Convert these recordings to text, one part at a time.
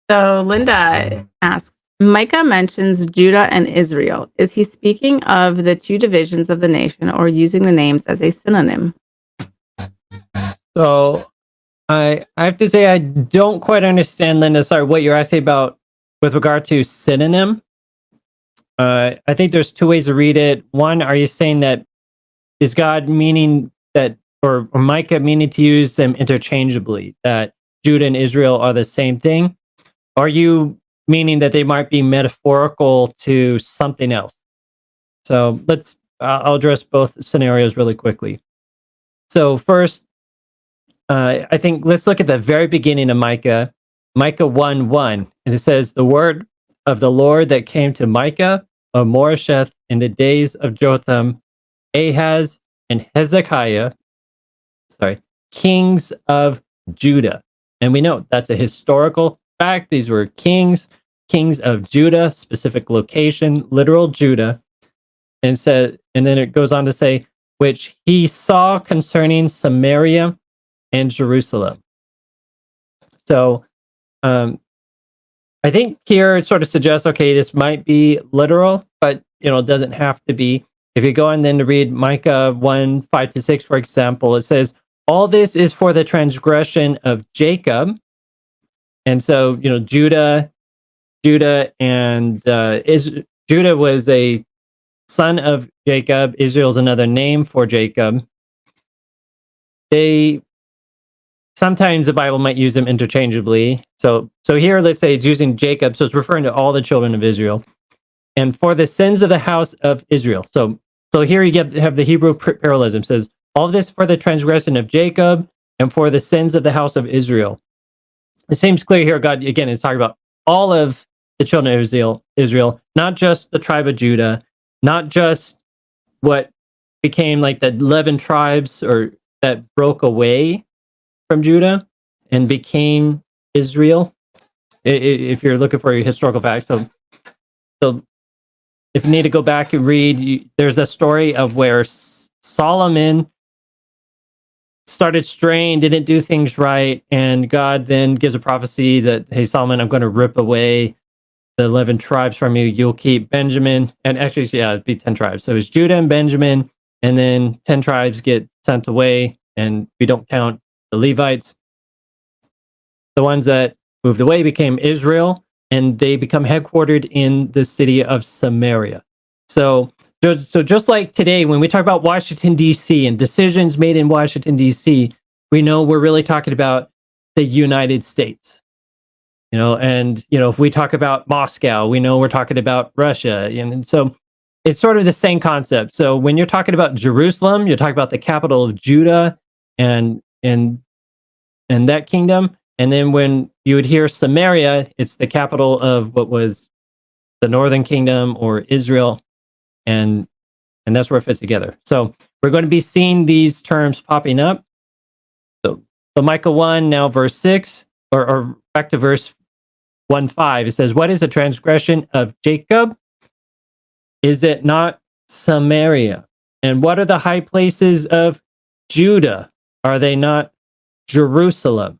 So Linda asks, Micah mentions Judah and Israel. Is he speaking of the two divisions of the nation or using the names as a synonym? So I have to say I don't quite understand, Linda. Sorry, what you're asking about with regard to synonym. I think there's two ways to read it. One, are you saying that is God meaning that, or Micah meaning to use them interchangeably, that Judah and Israel are the same thing? Are you meaning that they might be metaphorical to something else? So I'll address both scenarios really quickly. So first, I think let's look at the very beginning of Micah, Micah 1:1, and it says, "The word of the Lord that came to Micah of Moresheth in the days of Jotham, Ahaz, and Hezekiah, kings of Judah." And we know that's a historical fact. These were kings of Judah, specific location, literal Judah, and then it goes on to say, which he saw concerning Samaria and Jerusalem. So I think here it sort of suggests, okay, this might be literal, but it doesn't have to be. If you go on then to read Micah 1:5-6, for example, it says, all this is for the transgression of Jacob. And so, Judah and Judah was a son of Jacob. Israel's another name for Jacob. Sometimes the Bible might use them interchangeably. So here, let's say it's using Jacob, so it's referring to all the children of Israel. And for the sins of the house of Israel. So here you have the Hebrew parallelism. It says, all this for the transgression of Jacob and for the sins of the house of Israel. It seems clear here, God, again, is talking about all of the children of Israel, not just the tribe of Judah, not just what became like the 11 tribes or that broke away from Judah and became Israel, if you're looking for your historical facts. So if you need to go back and read, there's a story of where Solomon started straying, didn't do things right, and God then gives a prophecy that, hey, Solomon, I'm going to rip away the 11 tribes from you. You'll keep Benjamin, and actually, yeah, it'd be 10 tribes. So it's Judah and Benjamin, and then 10 tribes get sent away, and we don't count the Levites. The ones that moved away became Israel, and they become headquartered in the city of Samaria. So just like today, when we talk about Washington, D.C. and decisions made in Washington, D.C., we know we're really talking about the United States. And if we talk about Moscow, we know we're talking about Russia. And so it's sort of the same concept. So when you're talking about Jerusalem, you're talking about the capital of Judah and that kingdom. And then when you would hear Samaria, it's the capital of what was the northern kingdom or Israel. And that's where it fits together. So we're going to be seeing these terms popping up. So Micah 1, now verse 6, or back to verse 1:5. It says, what is the transgression of Jacob? Is it not Samaria? And what are the high places of Judah? Are they not Jerusalem?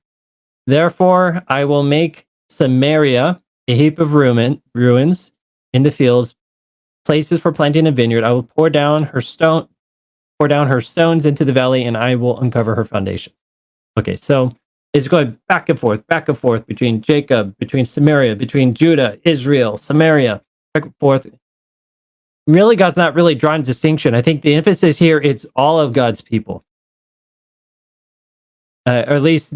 Therefore, I will make Samaria a heap of ruins in the fields, places for planting a vineyard. I will pour down her stones into the valley, and I will uncover her foundation. Okay, so it's going back and forth between Jacob, between Samaria, between Judah, Israel, Samaria, back and forth. Really, God's not really drawing distinction. I think the emphasis here, it's all of God's people. Or at least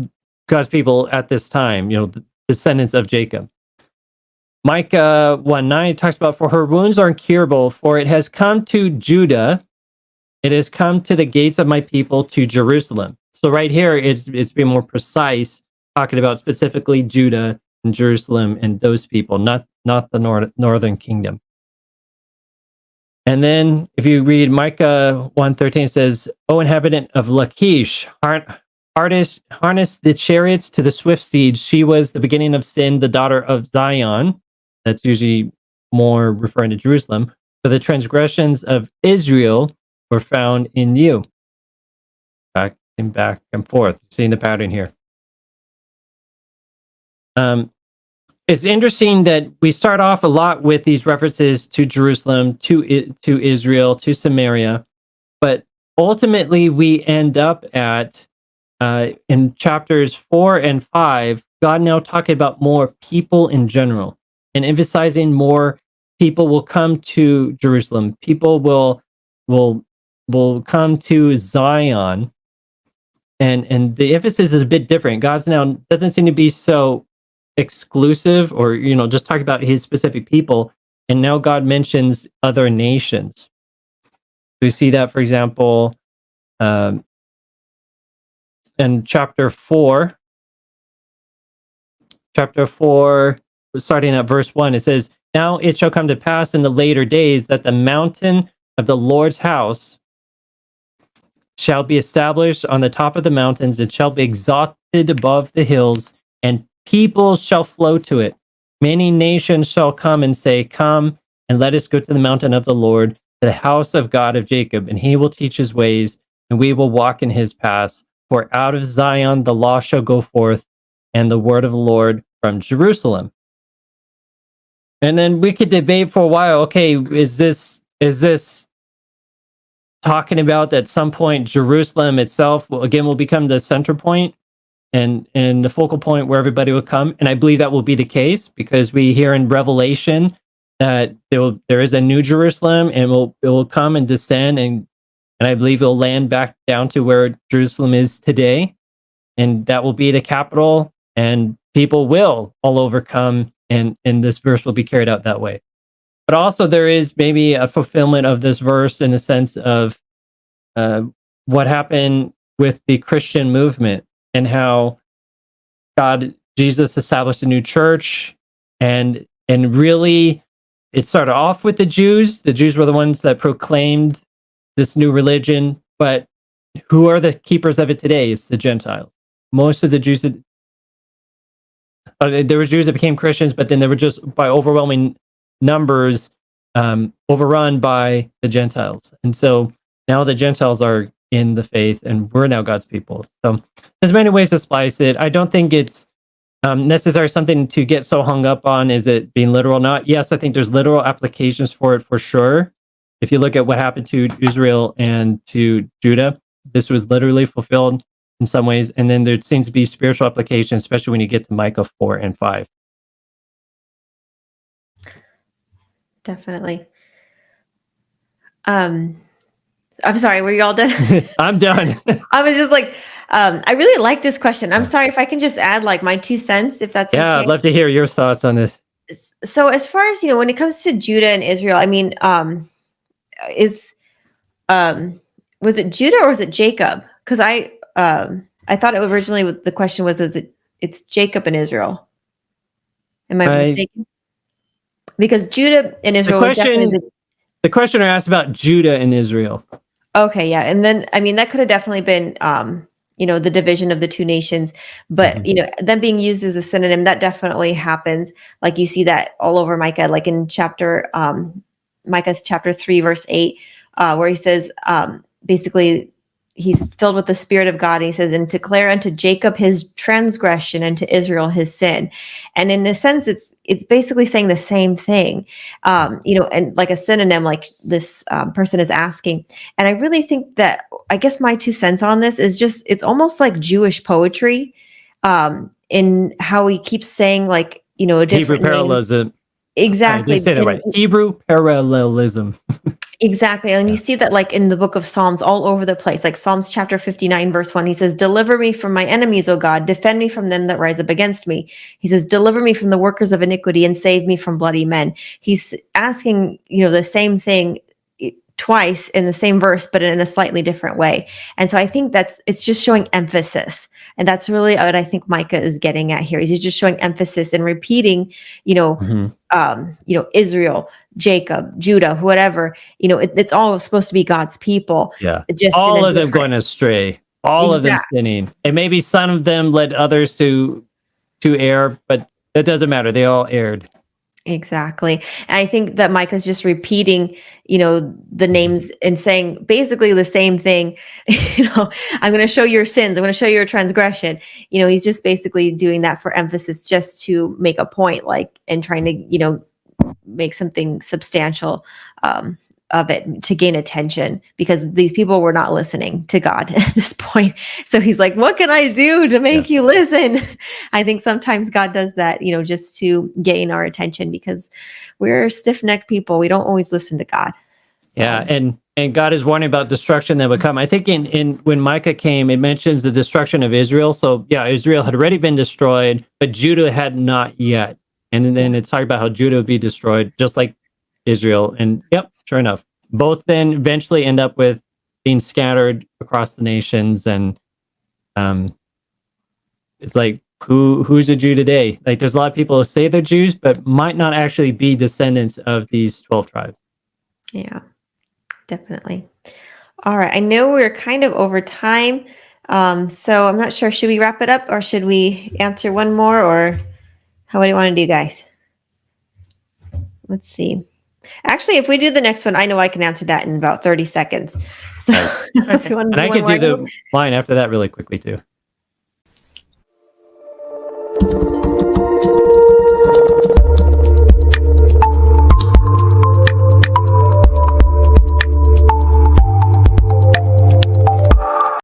God's people at this time, the descendants of Jacob. Micah 1:9 talks about, for her wounds are incurable, for it has come to Judah, it has come to the gates of my people, to Jerusalem. So right here, it's being more precise, talking about specifically Judah and Jerusalem and those people, not the northern kingdom. And then if you read Micah 1:13, it says, O inhabitant of Lachish, harness the chariots to the swift steeds. She was the beginning of sin, the daughter of Zion. That's usually more referring to Jerusalem. For the transgressions of Israel were found in you. Back and forth. Seeing the pattern here. it's interesting that we start off a lot with these references to Jerusalem, to Israel, to Samaria, but ultimately we end up at in chapters 4 and 5, God now talking about more people in general and emphasizing more people will come to Jerusalem. People will come to Zion, and the emphasis is a bit different. God's now doesn't seem to be so exclusive or just talk about his specific people, and now God mentions other nations. We see that, for example, um, in chapter 4, starting at verse 1, it says, "Now it shall come to pass in the later days that the mountain of the Lord's house shall be established on the top of the mountains, it shall be exalted above the hills, and people shall flow to it. Many nations shall come and say, Come, and let us go to the mountain of the Lord, to the house of God of Jacob, and he will teach his ways, and we will walk in his paths. For out of Zion the law shall go forth, and the word of the Lord from Jerusalem." And then we could debate for a while, okay, is this talking about that at some point Jerusalem itself will become the center point and the focal point where everybody will come? And I believe that will be the case, because we hear in Revelation that there is a new Jerusalem, and it will come and descend, and I believe it'll land back down to where Jerusalem is today, and that will be the capital, and people will all overcome, and this verse will be carried out that way. But also there is maybe a fulfillment of this verse in the sense of what happened with the Christian movement, and how Jesus established a new church, and really it started off with the Jews. The Jews were the ones that proclaimed this new religion, but who are the keepers of it today? It's the Gentiles. Most of the Jews there were Jews that became Christians, but then they were just by overwhelming numbers overrun by the Gentiles. And so now the Gentiles are in the faith, and we're now God's people. So there's many ways to splice it. I don't think it's necessarily something to get so hung up on. Is it being literal or not? Yes, I think there's literal applications for it for sure. If you look at what happened to Israel and to Judah, this was literally fulfilled in some ways. And then there seems to be spiritual application, especially when you get to Micah 4 and 5. Definitely. I'm sorry, were you all done? I'm done. I was just like, I really like this question. I'm sorry if I can just add like my 2 cents, if that's Yeah, okay. I'd love to hear your thoughts on this. So as far as, when it comes to Judah and Israel, I mean, was it Judah or was it Jacob? Because I thought it originally the question was it's Jacob and Israel. Am I mistaken? Because Judah and Israel was definitely the questioner asked about Judah and Israel. Okay, yeah. And then, I mean, that could have definitely been, the division of the 2 nations, but, them being used as a synonym, that definitely happens. Like you see that all over Micah, like in Micah chapter 3, verse 8, where he says, basically, he's filled with the Spirit of God. And he says, and declare unto Jacob his transgression and to Israel his sin. And in a sense, it's basically saying the same thing, and like a synonym, like this person is asking. And I really think that, I guess my 2 cents on this is just, it's almost like Jewish poetry in how he keeps saying like, a different Hebrew parallelism. Exactly. I say that right. Hebrew parallelism. Exactly. And you see that like in the book of Psalms all over the place, like Psalms chapter 59, verse 1, he says, deliver me from my enemies, O God, defend me from them that rise up against me. He says, deliver me from the workers of iniquity and save me from bloody men. He's asking, the same thing twice in the same verse, but in a slightly different way. And so I think it's just showing emphasis. And that's really what I think Micah is getting at here. He's just showing emphasis and repeating, Israel, Jacob, Judah, whatever, it's all supposed to be God's people. Yeah. Just all of them going astray, all of them sinning. And maybe some of them led others to err, but that doesn't matter. They all erred. Exactly. And I think that Micah's just repeating, the names and saying basically the same thing. I'm going to show your sins. I'm going to show your transgression. He's just basically doing that for emphasis, just to make a point, and trying to, make something substantial of it to gain attention, because these people were not listening to God at this point. So he's like, what can I do to make you listen? I think sometimes God does that, just to gain our attention, because we're stiff-necked people. We don't always listen to God. So. Yeah, and God is warning about destruction that would come. I think in when Micah came, it mentions the destruction of Israel. So yeah, Israel had already been destroyed, but Judah had not yet. And then it's talking about how Judah would be destroyed, just like Israel. And yep, sure enough, both then eventually end up with being scattered across the nations. And it's like, who's a Jew today? Like, there's a lot of people who say they're Jews, but might not actually be descendants of these 12 tribes. Yeah, definitely. All right. I know we're kind of over time. So I'm not sure. Should we wrap it up, or should we answer one more, or what do you want to do, guys? Let's see. Actually, if we do the next one, I know I can answer that in about 30 seconds. So if you want to and I could do the line after that really quickly too.